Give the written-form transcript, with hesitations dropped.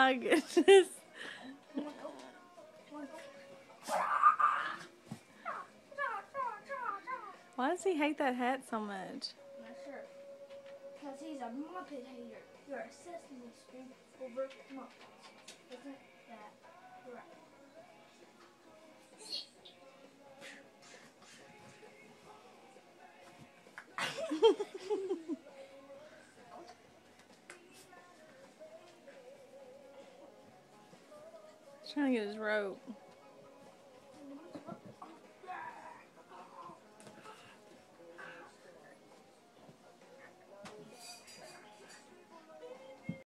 my goodness. Why does he hate that hat so much? Not sure. Because he's a Muppet hater. You're a Sesame Street over Muppets. Isn't that right? He's trying to get his rope.